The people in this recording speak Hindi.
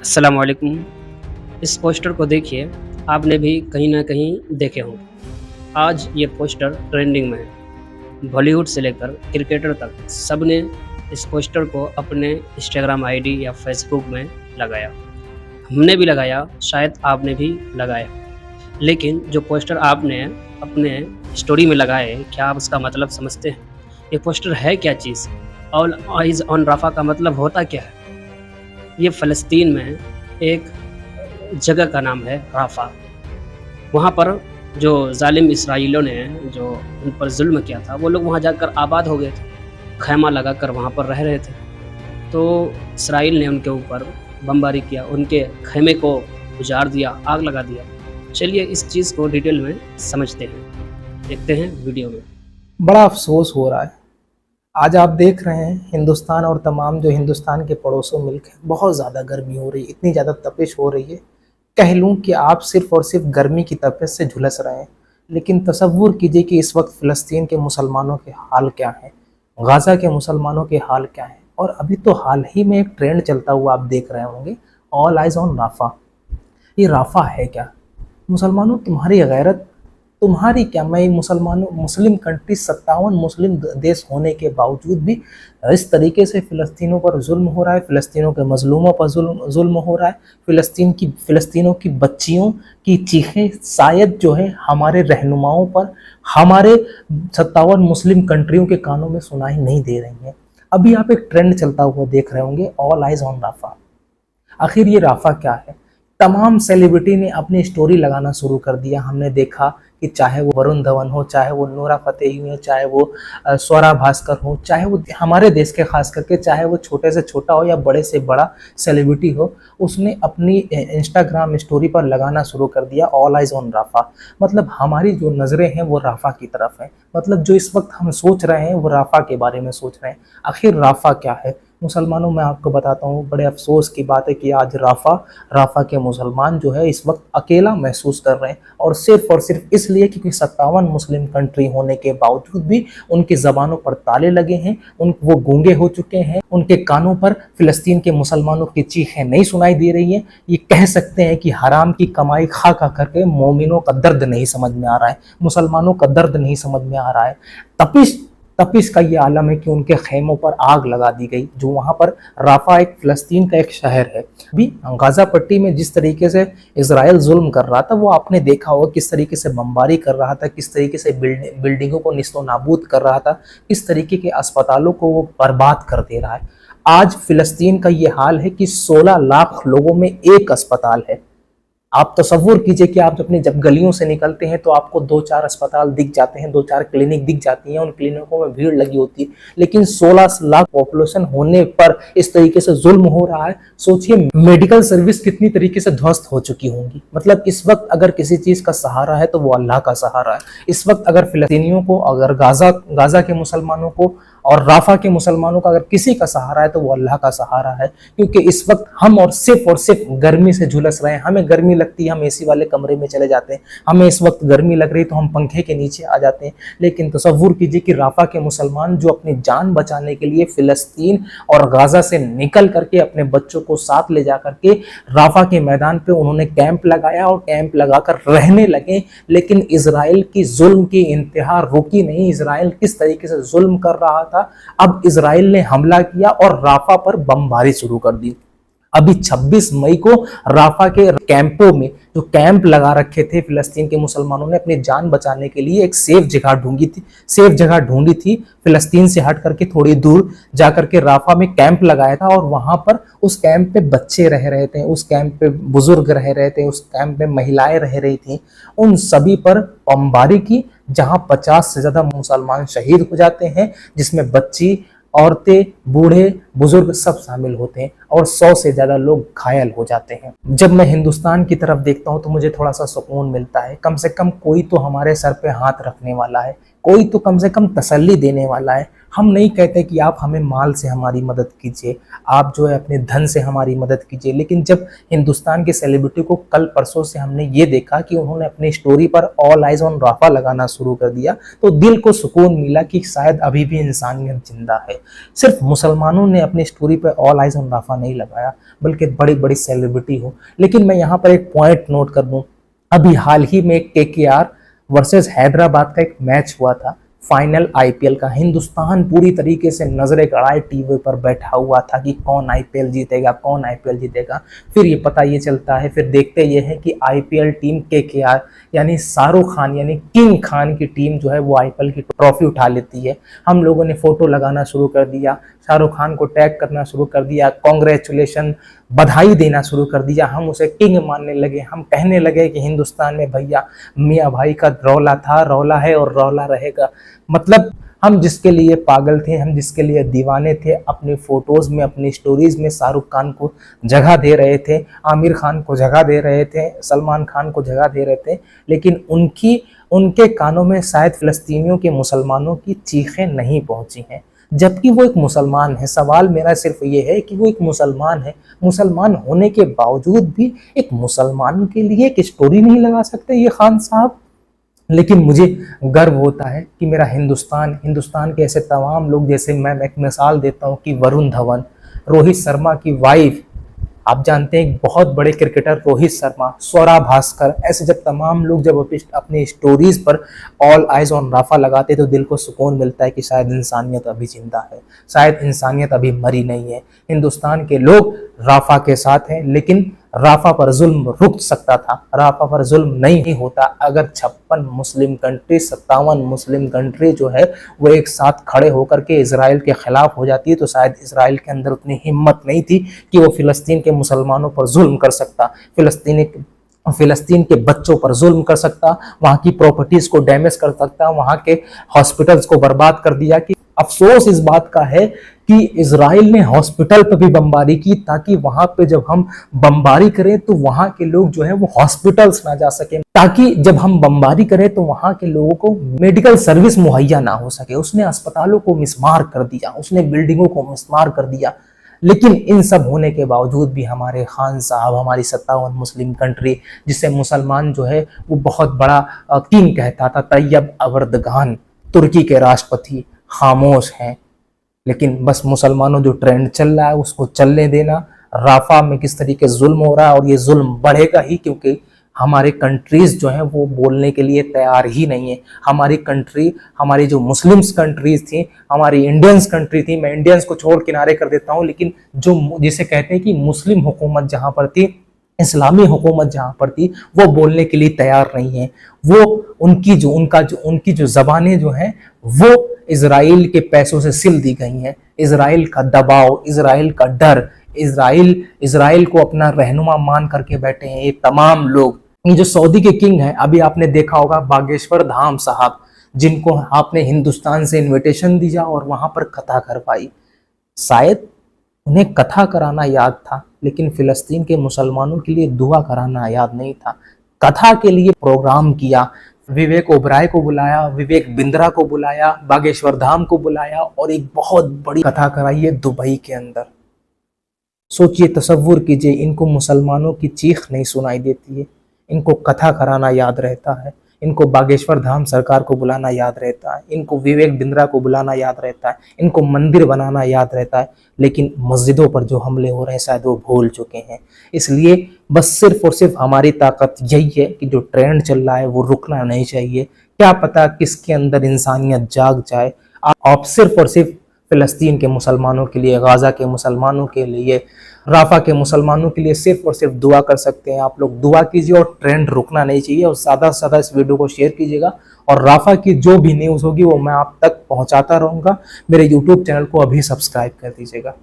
अस्सलाम वालेकुम। इस पोस्टर को देखिए, आपने भी कहीं न कहीं देखे होंगे। आज ये पोस्टर ट्रेंडिंग में है। बॉलीवुड से लेकर क्रिकेटर तक सबने इस पोस्टर को अपने इंस्टाग्राम आईडी या फ़ेसबुक में लगाया। हमने भी लगाया, शायद आपने भी लगाया। लेकिन जो पोस्टर आपने अपने स्टोरी में लगाया है, क्या आप उसका मतलब समझते हैं? ये पोस्टर है क्या चीज़? ऑल आइज़ ऑन रफ़ा का मतलब होता क्या है? ये फ़लस्तीन में एक जगह का नाम है राफ़ा। वहाँ पर जो ज़ालिम इसराइलियों ने जो उन पर ज़ुल्म किया था, वो लोग वहाँ जाकर आबाद हो गए थे। ख़ैमा लगाकर वहाँ पर रह रहे थे। तो इसराइल ने उनके ऊपर बमबारी किया, उनके ख़ैमे को उजाड़ दिया, आग लगा दिया। चलिए इस चीज़ को डिटेल में समझते हैं। देखते हैं वीडियो में। बड़ा अफसोस हो रहा है। आज आप देख रहे हैं हिंदुस्तान और तमाम जो हिंदुस्तान के पड़ोसी मुल्क हैं, बहुत ज़्यादा गर्मी हो रही है, इतनी ज़्यादा तपिश हो रही है, कह लूँ कि आप सिर्फ़ और सिर्फ गर्मी की तपिश से झुलस रहे हैं। लेकिन तसव्वुर कीजिए कि इस वक्त फ़लस्तीन के मुसलमानों के हाल क्या हैं, गाज़ा के मुसलमानों के हाल क्या हैं। और अभी तो हाल ही में एक ट्रेंड चलता हुआ आप देख रहे होंगे, ऑल आइज़ ऑन राफ़ा। ये राफ़ा है क्या? मुसलमानों, तुम्हारी गैरत, तुम्हारी क्या? मैं मुसलमानों, मुस्लिम कंट्री 57 मुस्लिम देश होने के बावजूद भी इस तरीके से फ़िलिस्तीनों पर जुल्म हो रहा है, फ़िलिस्तीनों के मजलूमों पर जुल्म हो रहा है। फ़िलिस्तीनों की बच्चियों की चीखें शायद जो है हमारे रहनुमाओं पर, हमारे 57 मुस्लिम कंट्रियों के कानों में सुनाई नहीं दे रही हैं। अभी आप एक ट्रेंड चलता हुआ देख रहे होंगे, ऑल आइज़ ऑन राफ़ा। आखिर ये राफ़ा क्या है? तमाम सेलिब्रिटी ने अपनी स्टोरी लगाना शुरू कर दिया। हमने देखा कि चाहे वो वरुण धवन हो, चाहे वो नूरा फतेही हो, चाहे वो स्वरा भास्कर हो, चाहे वो हमारे देश के खास करके, चाहे वो छोटे से छोटा हो या बड़े से बड़ा सेलिब्रिटी हो, उसने अपनी इंस्टाग्राम स्टोरी पर लगाना शुरू कर दिया, ऑल आइज़ ऑन राफ़ा। मतलब हमारी जो नज़रें हैं वो राफ़ा की तरफ हैं। मतलब जो इस वक्त हम सोच रहे हैं वो राफ़ा के बारे में सोच रहे हैं। आखिर राफ़ा क्या है? मुसलमानों, मैं आपको बताता हूँ, बड़े अफसोस की बात है कि आज राफ़ा के मुसलमान जो है इस वक्त अकेला महसूस कर रहे हैं, और सिर्फ इसलिए क्योंकि 57 मुस्लिम कंट्री होने के बावजूद भी उनकी ज़बानों पर ताले लगे हैं, वो गूंगे हो चुके हैं, उनके कानों पर फ़िलिस्तीन के मुसलमानों की चीखें नहीं सुनाई दे रही हैं। ये कह सकते हैं कि हराम की कमाई खा खा करके मोमिनों का दर्द नहीं समझ में आ रहा है, मुसलमानों का दर्द नहीं समझ में आ रहा है। तपिश तपिश का ये आलम है कि उनके खेमों पर आग लगा दी गई। जो वहाँ पर राफ़ा एक फ़लस्तीन का एक शहर है। अभी गाज़ा पट्टी में जिस तरीके से इजराइल जुल्म कर रहा था, वो आपने देखा होगा, किस तरीके से बमबारी कर रहा था, किस तरीके से बिल्डिंगों को निस्तो नाबूद कर रहा था, किस तरीके के अस्पतालों को वो बर्बाद कर दे रहा है। आज फ़िलिस्तीन का ये हाल है कि 16 लाख लोगों में एक अस्पताल है। आप तसव्वुर कीजिए कि आप अपने जब गलियों से निकलते हैं तो आपको 2-4 अस्पताल दिख जाते हैं, 2-4 क्लिनिक दिख जाती हैं, उन क्लिनिकों में भीड़ लगी होती है। लेकिन 16 लाख पॉपुलेशन होने पर इस तरीके से जुल्म हो रहा है। सोचिए मेडिकल सर्विस कितनी तरीके से ध्वस्त हो चुकी होंगी। मतलब इस वक्त अगर किसी चीज का सहारा है तो वो अल्लाह का सहारा है। इस वक्त अगर फिलिस्तीनियों को, अगर गाजा के मुसलमानों को और राफा के मुसलमानों का अगर किसी का सहारा है तो वो अल्लाह का सहारा है। क्योंकि इस वक्त हम और सिर्फ गर्मी से झुलस रहे हैं। हमें गर्मी लगती है, हम एसी वाले कमरे में चले जाते हैं। हमें इस वक्त गर्मी लग रही तो हम पंखे के नीचे आ जाते हैं। लेकिन तसव्वुर कीजिए कि राफा के मुसलमान जो अपनी जान बचाने के लिए फिलिस्तीन और गाजा से निकल करके अपने बच्चों को साथ ले जा करके राफा के मैदान पे उन्होंने कैंप लगाया और कैंप लगाकर रहने लगे। लेकिन इजराइल की जुल्म की इंतहा रुकी नहीं। इजराइल किस तरीके से जुल्म कर रहा था, अब इजराइल ने हमला किया और राफा पर बमबारी शुरू कर दी। अभी 26 मई को राफा के कैंपों में जो कैंप लगा रखे थे फिलिस्तीन के मुसलमानों ने अपनी जान बचाने के लिए एक सेफ जगह ढूंढी थी। फिलिस्तीन से हट करके थोड़ी दूर जाकर के राफा में कैंप लगाया था और वहां पर उस कैंप पे बच्चे रह रहे थे, उस कैंप पे बुजुर्ग रह रहे थे, उस कैंप में महिलाएं रह रही थी। उन सभी पर बमबारी की, जहां 50 से ज्यादा मुसलमान शहीद हो जाते हैं, जिसमें बच्ची, औरतें, बूढ़े, बुजुर्ग सब शामिल होते हैं और 100 से ज्यादा लोग घायल हो जाते हैं। जब मैं हिंदुस्तान की तरफ देखता हूं तो मुझे थोड़ा सा सुकून मिलता है। कम से कम कोई तो हमारे सर पे हाथ रखने वाला है, कोई तो कम से कम तसल्ली देने वाला है। हम नहीं कहते कि आप हमें माल से हमारी मदद कीजिए, आप जो है अपने धन से हमारी मदद कीजिए, लेकिन जब हिंदुस्तान के सेलिब्रिटी को कल परसों से हमने ये देखा कि उन्होंने अपनी स्टोरी पर ऑल आइज ऑन राफा लगाना शुरू कर दिया, तो दिल को सुकून मिला कि शायद अभी भी इंसानियत जिंदा है। सिर्फ मुसलमानों ने अपनी स्टोरी पर ऑल आइज ऑन राफा नहीं लगाया, बल्कि बड़ी बड़ी सेलिब्रिटी हो। लेकिन मैं यहाँ पर एक पॉइंट नोट कर दूं, अभी हाल ही में KKR वर्सेस हैदराबाद का एक मैच हुआ था, फाइनल IPL का। हिंदुस्तान पूरी तरीके से नजरें गड़ाए टीवी पर बैठा हुआ था कि कौन IPL जीतेगा, कौन IPL जीतेगा। फिर ये पता ये चलता है, फिर देखते ये है कि IPL टीम KKR यानी शाहरुख खान यानी किंग खान की टीम जो है वो IPL की ट्रॉफी उठा लेती है। हम लोगों ने फोटो लगाना शुरू कर दिया, शाहरुख खान को टैग करना शुरू कर दिया, कॉन्ग्रेचुलेशन, बधाई देना शुरू कर दिया, हम उसे किंग मानने लगे। हम कहने लगे कि हिंदुस्तान में भैया मियाँ भाई का रौला था, रौला है और रौला रहेगा। मतलब हम जिसके लिए पागल थे, हम जिसके लिए दीवाने थे, अपनी फोटोज में, अपनी स्टोरीज में शाहरुख खान को जगह दे रहे थे, आमिर खान को जगह दे रहे थे, सलमान खान को जगह दे रहे थे, लेकिन उनके कानों में शायद फिलिस्तीनियों के मुसलमानों की चीखें नहीं पहुंची हैं, जबकि वो एक मुसलमान है। सवाल मेरा सिर्फ ये है कि वो एक मुसलमान है, मुसलमान होने के बावजूद भी एक मुसलमान के लिए एक स्टोरी नहीं लगा सकते ये खान साहब। लेकिन मुझे गर्व होता है कि मेरा हिंदुस्तान के ऐसे तमाम लोग, जैसे मैं एक मिसाल देता हूँ कि वरुण धवन, रोहित शर्मा की वाइफ, आप जानते हैं बहुत बड़े क्रिकेटर रोहित शर्मा, स्वरा भास्कर, ऐसे जब तमाम लोग जब अपनी स्टोरीज पर ऑल आइज ऑन राफा लगाते तो दिल को सुकून मिलता है कि शायद इंसानियत अभी जिंदा है, शायद इंसानियत अभी मरी नहीं है। हिंदुस्तान के लोग राफा के साथ हैं, लेकिन राफा पर जुल्म रुक सकता था, राफा पर जुल्म नहीं होता अगर 56 मुस्लिम कंट्री, 57 मुस्लिम कंट्री जो है वो एक साथ खड़े होकर के इजराइल के खिलाफ हो जाती है। तो शायद इजराइल के अंदर उतनी हिम्मत नहीं थी कि वो फिलिस्तीन के मुसलमानों पर जुल्म कर सकता, फिलिस्तीन के बच्चों पर जुल्म कर सकता, वहाँ की प्रॉपर्टीज को डैमेज कर सकता, वहाँ के हॉस्पिटल्स को बर्बाद कर दिया। कि अफसोस इस बात का है कि इजराइल ने हॉस्पिटल पर भी बमबारी की, ताकि वहां पे जब हम बमबारी करें तो वहां के लोग जो है वो हॉस्पिटल्स ना जा सके, ताकि जब हम बमबारी करें तो वहां के लोगों को मेडिकल सर्विस मुहैया ना हो सके। उसने अस्पतालों को मिसमार कर दिया, उसने बिल्डिंगों को मिसमार कर दिया। लेकिन इन सब होने के बावजूद भी हमारे खान साहब, हमारी 57 मुस्लिम कंट्री, जिसे मुसलमान जो है वो बहुत बड़ा किंग कहता था, तैयब अरदगान, तुर्की के राष्ट्रपति, खामोश हैं। लेकिन बस मुसलमानों जो ट्रेंड चल रहा है उसको चलने देना। राफा में किस तरीके जुल्म हो रहा है और ये जुल्म बढ़ेगा ही, क्योंकि हमारे कंट्रीज जो हैं वो बोलने के लिए तैयार ही नहीं है। हमारी कंट्री, हमारी जो मुस्लिम्स कंट्रीज थी, हमारी इंडियंस कंट्री थी, मैं इंडियंस को छोड़ किनारे कर देता हूँ, लेकिन जो जिसे कहते हैं कि मुस्लिम हुकूमत जहाँ पर थी, इस्लामी हुकूमत जहाँ पर थी, वो बोलने के लिए तैयार नहीं है। वो उनकी जो जबानें जो हैं वो इजराइल के पैसों से सिल दी गई हैं। इजराइल का दबाव, इजराइल का डर, इजराइल को अपना रहनुमा मान करके बैठे हैं ये तमाम लोग। ये जो सऊदी के किंग हैं, अभी आपने देखा होगा बागेश्वर धाम साहब, जिनको आपने हिंदुस्तान से इनविटेशन दिया और वहां पर कथा करवाई। शायद उन्हें कथा कराना याद था, लेकिन फिलिस्तीन के मुसलमानों के लिए दुआ कराना याद नहीं था। कथा के लिए प्रोग्राम किया, विवेक ओबराय को बुलाया, विवेक बिंद्रा को बुलाया, बागेश्वर धाम को बुलाया और एक बहुत बड़ी कथा कराई है दुबई के अंदर। सोचिए, तसव्वुर कीजिए, इनको मुसलमानों की चीख नहीं सुनाई देती है, इनको कथा कराना याद रहता है, इनको बागेश्वर धाम सरकार को बुलाना याद रहता है, इनको विवेक बिंद्रा को बुलाना याद रहता है, इनको मंदिर बनाना याद रहता है, लेकिन मस्जिदों पर जो हमले हो रहे हैं शायद वो भूल चुके हैं। इसलिए बस सिर्फ और सिर्फ हमारी ताकत यही है कि जो ट्रेंड चल रहा है वो रुकना नहीं चाहिए। क्या पता किसके अंदर इंसानियत जाग जाए। आप सिर्फ और सिर्फ फिलिस्तीन के मुसलमानों के लिए, गाजा के मुसलमानों के लिए, राफा के मुसलमानों के लिए सिर्फ और सिर्फ दुआ कर सकते हैं। आप लोग दुआ कीजिए और ट्रेंड रुकना नहीं चाहिए, और ज़्यादा से ज़्यादा इस वीडियो को शेयर कीजिएगा। और राफा की जो भी न्यूज़ होगी वो मैं आप तक पहुंचाता रहूँगा। मेरे यूट्यूब चैनल को अभी सब्सक्राइब कर दीजिएगा।